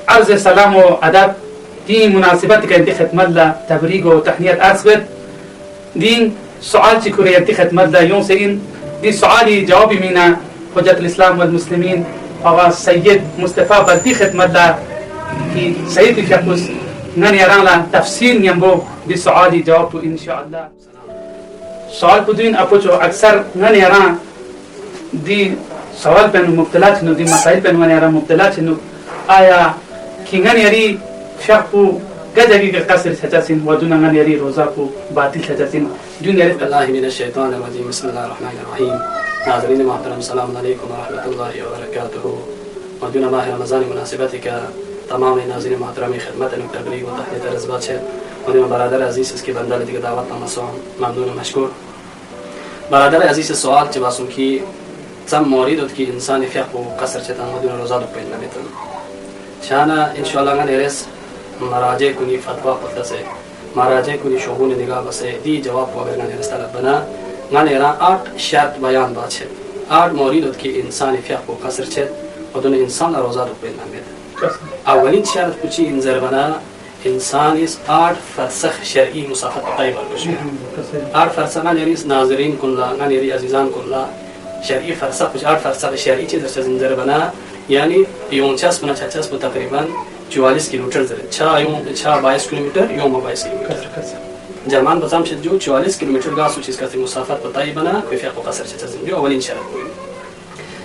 عرض سلام و ادب دی مناسبت که انتی خدمت لا تبریک و تهنیت عرض بد دین سؤال چی کوری انتی خدمت لا یون سین دی سؤالی جوابی مینا حجت الاسلام والمسلمین آقا سید مصطفى بلدی خدمت لا کی سید فیقوس نن یران لا تفسیر نیم دی سؤالی جواب تو ان شاء الله سوال بدین اپوچو اکثر نن یران دی سوال پن مبتلا چنو دی مسائل پن من یران مبتلا چنو آیا کینگن یری شاپو گدگی که قصر سجاسین و دونگن یری روزاپو باطل سجاسین دون یری الله من الشیطان الرجیم بسم الله الرحمن الرحیم ناظرین محترم سلام علیکم و رحمت الله و برکاته و دون ماه رمضان مناسبتی که تمام ناظرین محترم خدمت و تبلیغ و تحلیل رزبات شد و دون برادر عزیز اس کی بندل دیگه دعوت نامسون ممنون و مشکور برادر عزیز سوال چه واسون کی سم موریدت کی انسان فقه و قصر چتان و دون روزا دو پیل نمیتن شانا ان شاء الله غن ارس مراجع کنی فتوا پتسه مراجع کنی شغون نگاه بسه دی جواب کو اگر غن ارس طلب بنا غن ارا 8 شرط بیان بات چه 8 موریدت کی انسان فقه و قصر چت و دون انسان روزا دو پیل نمیتن اولین شرط پوچی انذر بنا انسان اس 8 فرسخ شرعی مسافت طیب البشر 8 فرسخ غن ارس ناظرین کلا غن اری عزیزان کلا شرعی فرسخ 8 فرسخ شرعی چه در انذر بنا یعنی یون چاس بنا چاس بو تقریبا 44 کیلومتر زره چا یون چا 22 کیلومتر یون 22 کیلومتر جرمان بزام شد جو 44 کیلومتر گاسو چیز کسی مسافت بتایی بنا بفیق و قصر چاس جو اولین شرط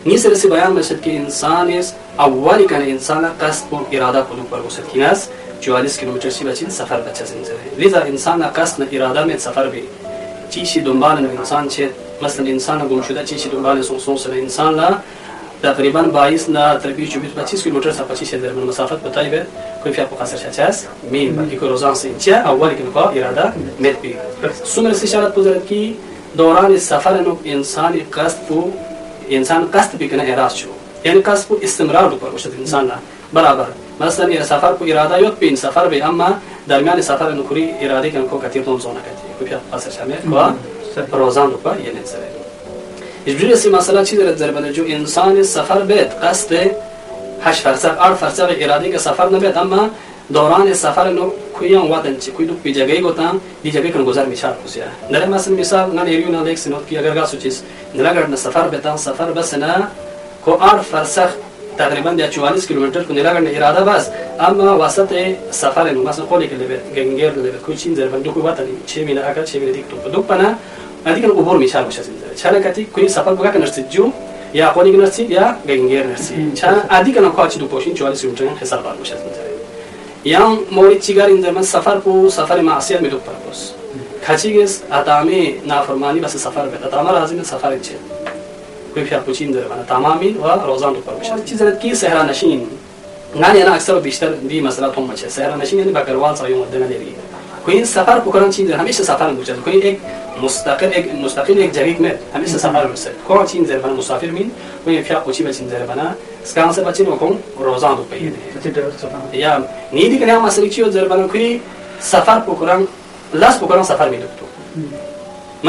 نیست رسی بیان بشد که انسان است اولی کنه انسان قصد و اراده کنه پر وسط کی ناس 44 کیلومتر چی بچین سفر بچه زنده لذا انسان قصد و اراده می سفر بی چیشی دنبال انسان چه مثلا انسان گم شده چیشی دنبال سوسوس انسان لا تقریبا 22 نا 25 کیلومتر سے 25 در مسافت بتائی ہے کوئی فیق قصر چاس مین بلکہ کو روزان سے چا اول کے کو ارادہ مت بھی سمر سے اشارت گزرت کی دوران سفر نو انسان قصد بھی کنا اراده شو یعنی قصد کو استمرار پر وشد انسان برابر مثلا یہ سفر کو ارادہ یوت بین سفر بھی اما درمیان سفر نو کری ارادے کن کو کتیر دون زونه کتی کوئی فیق قصر شامل کو روزان پر یہ نظر اجبری سی مسئله چی دارد ضربه جو انسان سفر بید قصد 8 فرسخ 8 فرسخ اراده که سفر نبید اما دوران سفر نو کویان وادن چی کوی دو پی جگهی گوتن دی جگهی کن گذر میشار کوسیا نره مثال نه ایریون الیکس نوت کی اگر گاسو چیز نلگر نه سفر بدن سفر بس نه کو 8 فرسخ تقریبا 44 کیلومتر کو نلگر نه اراده بس اما وسط سفر نو مثلا قولی که لبه گنگر لبه کوی چین ضربه دو کو واتن چه مینا اگر چه مینا دیک تو پنا ادیکن عبور میشار باشه چرا کتی کوی سفر بگا کنرسی جو یا قونی کنرسی یا گنگر نرسی چرا ادیکن کاچی دو پوشین 44 کیلومتر حساب بار باشه یا مورد چیگار این زمان سفر کو سفر معصیت می دو پرپوس کچیگس اتامی نافرمانی بس سفر بده اتاما لازم سفر چه کوی فیق پوچین داره من تمامی و روزان دو پر باشه چیزی کی صحرا نشین نه یعنی اکثر بیشتر دی مثلا تو مچه صحرا نشین یعنی بکروال سایو مدن دیگه کوئی سفر بکنن چیز همیشه سفر میشه کوئی یک مستقل یک جگه میں همیشه سفر میشه کوئی چیز در بنا مسافر مین کوئی فیا کوچی بچین در بنا اسکان سے بچین و کون روزان دو پیه یا نیدی کنه مسئله چیو در بنا کوئی سفر بکنن لاس بکنن سفر میده تو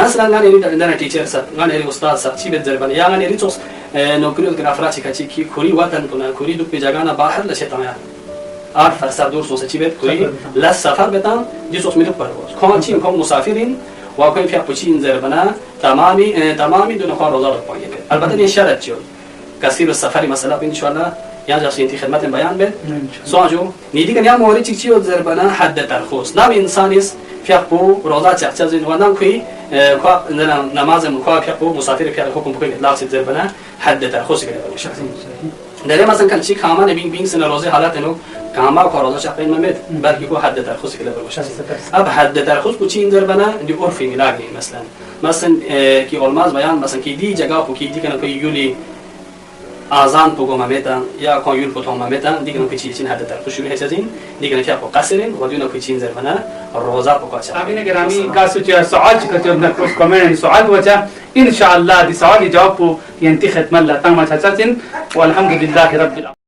مثلا نه یعنی در ټیچر سره نه یعنی استاد سره چی به در بنا یا نه یعنی څوس نوکری کنه افراچی کچی کی کوری وطن کنه کوری دو پیجاگانا باهر لشتامه آر فرسخ دور سوسه چی بید کوئی لس سفر بدن جسوس میدو پرواز کان چین کان مسافرین و کوئی فیق پوچین زربنا تمامی دو نخواه روزا رو پایه بید البته این شرط چیون کثیر سفری مثلا ان شاء الله یا جاسی انتی خدمت بیان بید سوان جو نیدی کن یا موری چی چیو زربنا حد ترخوص نام انسان است فیق پو روزا چه زین و نام کوئی نماز مکواه فیق پو مسافر فیق حکم بکنی اطلاق سید زربنا حد ترخوص کنه باشه در مثلا کن چی کامان بین سن روزه حالت نو کاما کو روزه شقین ممد بلکه کو حد ترخص کله باشه اب حد ترخص کو چین در بنا دی عرفی میلاگی مثلا کی علماء بیان مثلا کی دی جگہ کو کی دی کنه کو یولی آزان پگو ممتن یا کو یول پتو ممتن دیگه کو چین حد ترخص شروع هستین دیگه نفیا کو قصرین و دیگه کو چین در بنا روزه کو چا امین گرامی کاسو چه سوال چکته در کامنت سوال وجه ان شاء الله دی سوال جواب کو ینتی خدمت لا تام چاچین والحمد لله رب العالمین